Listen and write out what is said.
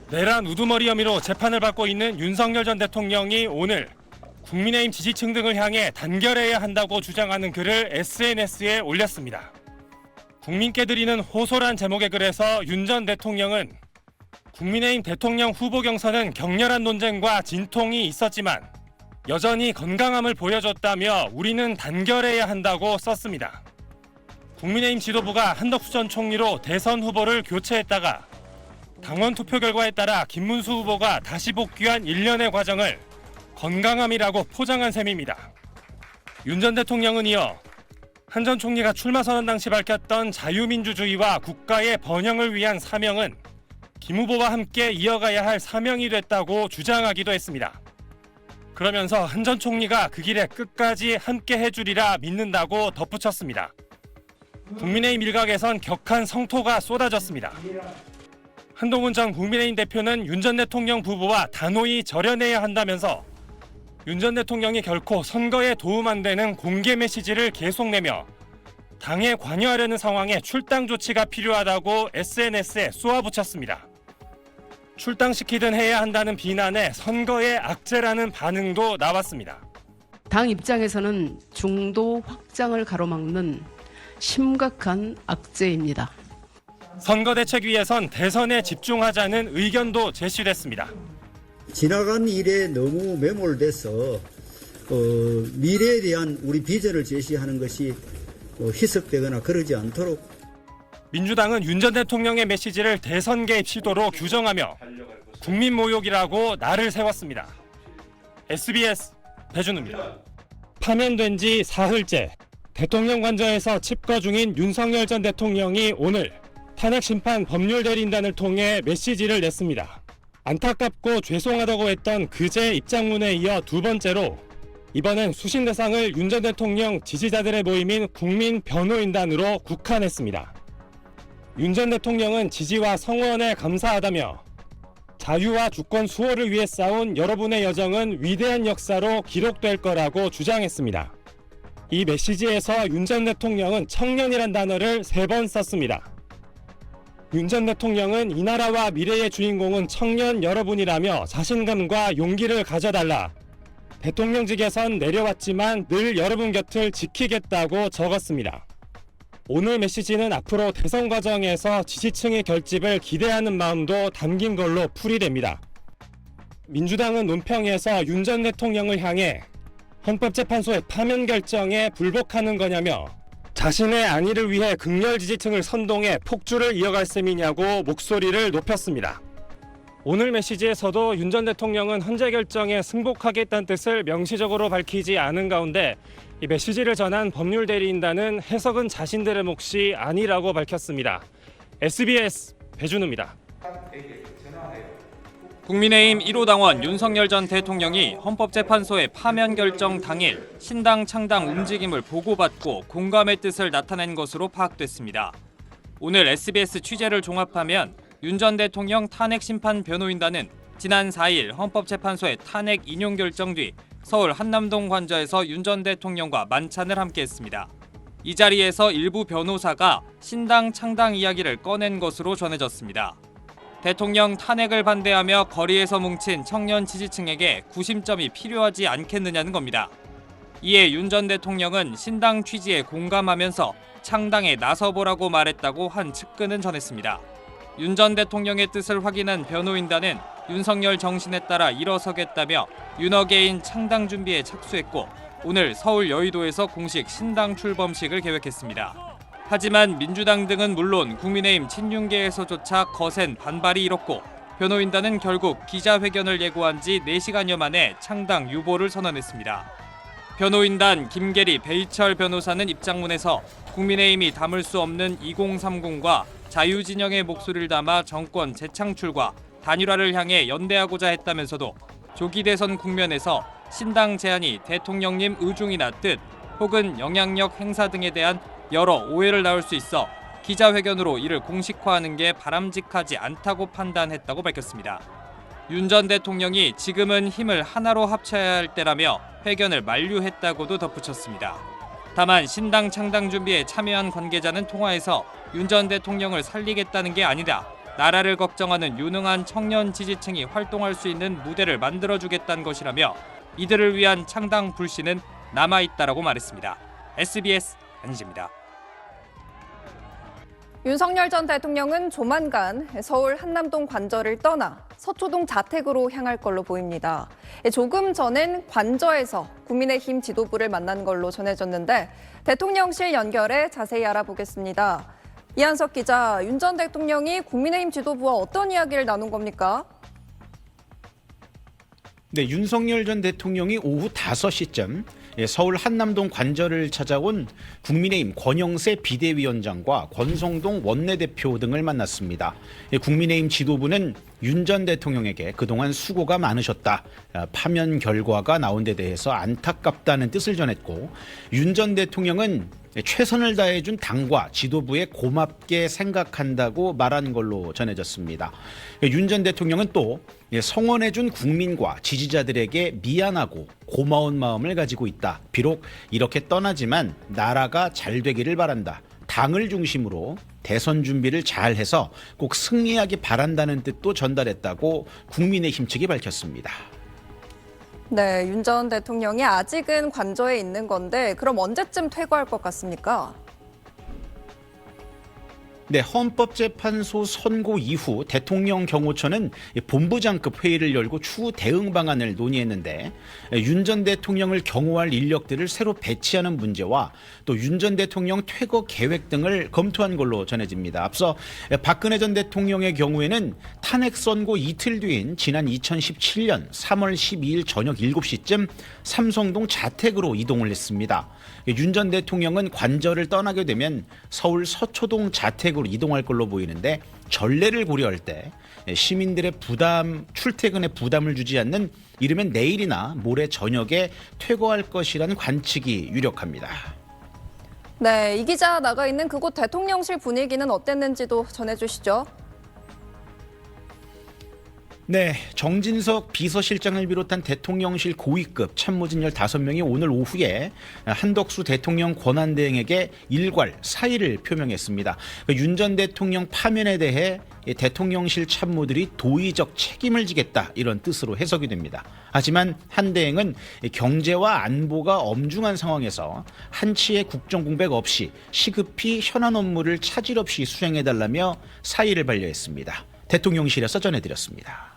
내란 우두머리 혐의로 재판을 받고 있는 윤석열 전 대통령이 오늘 국민의힘 지지층 등을 향해 단결해야 한다고 주장하는 글을 SNS에 올렸습니다. 국민께 드리는 호소란 제목의 글에서 윤 전 대통령은 국민의힘 대통령 후보 경선은 격렬한 논쟁과 진통이 있었지만 여전히 건강함을 보여줬다며 우리는 단결해야 한다고 썼습니다. 국민의힘 지도부가 한덕수 전 총리로 대선 후보를 교체했다가 당원 투표 결과에 따라 김문수 후보가 다시 복귀한 일련의 과정을 건강함이라고 포장한 셈입니다. 윤 전 대통령은 이어 한 전 총리가 출마 선언 당시 밝혔던 자유민주주의와 국가의 번영을 위한 사명은 김 후보와 함께 이어가야 할 사명이 됐다고 주장하기도 했습니다. 그러면서 한 전 총리가 그 길에 끝까지 함께 해주리라 믿는다고 덧붙였습니다. 국민의힘 일각에선 격한 성토가 쏟아졌습니다. 한동훈 전 국민의힘 대표는 윤 전 대통령 부부와 단호히 절연해야 한다면서 윤 전 대통령이 결코 선거에 도움 안 되는 공개 메시지를 계속 내며 당에 관여하려는 상황에 출당 조치가 필요하다고 SNS에 쏘아붙였습니다. 출당시키든 해야 한다는 비난에 선거의 악재라는 반응도 나왔습니다. 당 입장에서는 중도 확장을 가로막는 심각한 악재입니다. 선거대책위에선 대선에 집중하자는 의견도 제시됐습니다. 지나간 일에 너무 매몰돼서 미래에 대한 우리 비전을 제시하는 것이 희석되거나 그러지 않도록 민주당은 윤 전 대통령의 메시지를 대선 개입 시도로 규정하며 국민 모욕이라고 날을 세웠습니다. SBS 배준우입니다. 파면된 지 사흘째 대통령 관저에서 칩거 중인 윤석열 전 대통령이 오늘 탄핵심판 법률대리인단을 통해 메시지를 냈습니다. 안타깝고 죄송하다고 했던 그제 입장문에 이어 두 번째로 이번엔 수신 대상을 윤 전 대통령 지지자들의 모임인 국민변호인단으로 국한했습니다. 윤 전 대통령은 지지와 성원에 감사하다며 자유와 주권 수호를 위해 싸운 여러분의 여정은 위대한 역사로 기록될 거라고 주장했습니다. 이 메시지에서 윤 전 대통령은 청년이란 단어를 3번 썼습니다. 윤 전 대통령은 이 나라와 미래의 주인공은 청년 여러분이라며 자신감과 용기를 가져달라. 대통령직에선 내려왔지만 늘 여러분 곁을 지키겠다고 적었습니다. 오늘 메시지는 앞으로 대선 과정에서 지지층의 결집을 기대하는 마음도 담긴 걸로 풀이됩니다. 민주당은 논평에서 윤 전 대통령을 향해 헌법재판소의 파면 결정에 불복하는 거냐며 자신의 안위를 위해 극렬 지지층을 선동해 폭주를 이어갈 셈이냐고 목소리를 높였습니다. 오늘 메시지에서도 윤 전 대통령은 헌재 결정에 승복하겠다는 뜻을 명시적으로 밝히지 않은 가운데 이 메시지를 전한 법률대리인단은 해석은 자신들의 몫이 아니라고 밝혔습니다. SBS 배준우입니다. 국민의힘 1호 당원 윤석열 전 대통령이 헌법재판소의 파면 결정 당일 신당 창당 움직임을 보고받고 공감의 뜻을 나타낸 것으로 파악됐습니다. 오늘 SBS 취재를 종합하면 윤 전 대통령 탄핵심판 변호인단은 지난 4일 헌법재판소의 탄핵 인용 결정 뒤 서울 한남동 관저에서 윤 전 대통령과 만찬을 함께했습니다. 이 자리에서 일부 변호사가 신당 창당 이야기를 꺼낸 것으로 전해졌습니다. 대통령 탄핵을 반대하며 거리에서 뭉친 청년 지지층에게 구심점이 필요하지 않겠느냐는 겁니다. 이에 윤 전 대통령은 신당 취지에 공감하면서 창당에 나서보라고 말했다고 한 측근은 전했습니다. 윤 전 대통령의 뜻을 확인한 변호인단은 윤석열 정신에 따라 일어서겠다며 윤어게인 창당 준비에 착수했고 오늘 서울 여의도에서 공식 신당 출범식을 계획했습니다. 하지만 민주당 등은 물론 국민의힘 친윤계에서조차 거센 반발이 일었고 변호인단은 결국 기자회견을 예고한 지 4시간여 만에 창당 유보를 선언했습니다. 변호인단 김계리 배희철 변호사는 입장문에서 국민의힘이 담을 수 없는 2030과 자유진영의 목소리를 담아 정권 재창출과 단일화를 향해 연대하고자 했다면서도 조기 대선 국면에서 신당 제안이 대통령님 의중이나 뜻 혹은 영향력 행사 등에 대한 여러 오해를 낳을 수 있어 기자회견으로 이를 공식화하는 게 바람직하지 않다고 판단했다고 밝혔습니다. 윤 전 대통령이 지금은 힘을 하나로 합쳐야 할 때라며 회견을 만류했다고도 덧붙였습니다. 다만 신당 창당 준비에 참여한 관계자는 통화에서 윤 전 대통령을 살리겠다는 게 아니다. 나라를 걱정하는 유능한 청년 지지층이 활동할 수 있는 무대를 만들어주겠다는 것이라며 이들을 위한 창당 불씨는 남아있다라고 말했습니다. SBS 안희재입니다. 윤석열 전 대통령은 조만간 서울 한남동 관저를 떠나 서초동 자택으로 향할 걸로 보입니다. 조금 전엔 관저에서 국민의힘 지도부를 만난 걸로 전해졌는데 대통령실 연결해 자세히 알아보겠습니다. 이한석 기자, 윤 전 대통령이 국민의힘 지도부와 어떤 이야기를 나눈 겁니까? 네, 윤석열 전 대통령이 오후 5시쯤 서울 한남동 관저를 찾아온 국민의힘 권영세 비대위원장과 권성동 원내대표 등을 만났습니다. 국민의힘 지도부는 윤 전 대통령에게 그동안 수고가 많으셨다, 파면 결과가 나온 데 대해서 안타깝다는 뜻을 전했고, 윤 전 대통령은 최선을 다해준 당과 지도부에 고맙게 생각한다고 말한 걸로 전해졌습니다. 윤 전 대통령은 또 성원해준 국민과 지지자들에게 미안하고 고마운 마음을 가지고 있다. 비록 이렇게 떠나지만 나라가 잘 되기를 바란다. 당을 중심으로 대선 준비를 잘해서 꼭 승리하기 바란다는 뜻도 전달했다고 국민의힘 측이 밝혔습니다. 네, 윤 전 대통령이 아직은 관저에 있는 건데 그럼 언제쯤 퇴거할 것 같습니까? 네, 헌법재판소 선고 이후 대통령 경호처는 본부장급 회의를 열고 추후 대응 방안을 논의했는데 윤 전 대통령을 경호할 인력들을 새로 배치하는 문제와 또 윤 전 대통령 퇴거 계획 등을 검토한 걸로 전해집니다. 앞서 박근혜 전 대통령의 경우에는 탄핵 선고 이틀 뒤인 지난 2017년 3월 12일 저녁 7시쯤 삼성동 자택으로 이동을 했습니다. 윤 전 대통령은 관저를 떠나게 되면 서울 서초동 자택으로 이동할 걸로 보이는데 전례를 고려할 때 시민들의 출퇴근에 부담을 주지 않는 이르면 내일이나 모레 저녁에 퇴거할 것이라는 관측이 유력합니다. 네, 이 기자 나가 있는 그곳 대통령실 분위기는 어땠는지도 전해주시죠. 네, 정진석 비서실장을 비롯한 대통령실 고위급 참모진 15명이 오늘 오후에 한덕수 대통령 권한대행에게 일괄 사의를 표명했습니다. 윤 전 대통령 파면에 대해 대통령실 참모들이 도의적 책임을 지겠다, 이런 뜻으로 해석이 됩니다. 하지만 한 대행은 경제와 안보가 엄중한 상황에서 한치의 국정공백 없이 시급히 현안 업무를 차질 없이 수행해달라며 사의를 반려했습니다. 대통령실에서 전해드렸습니다.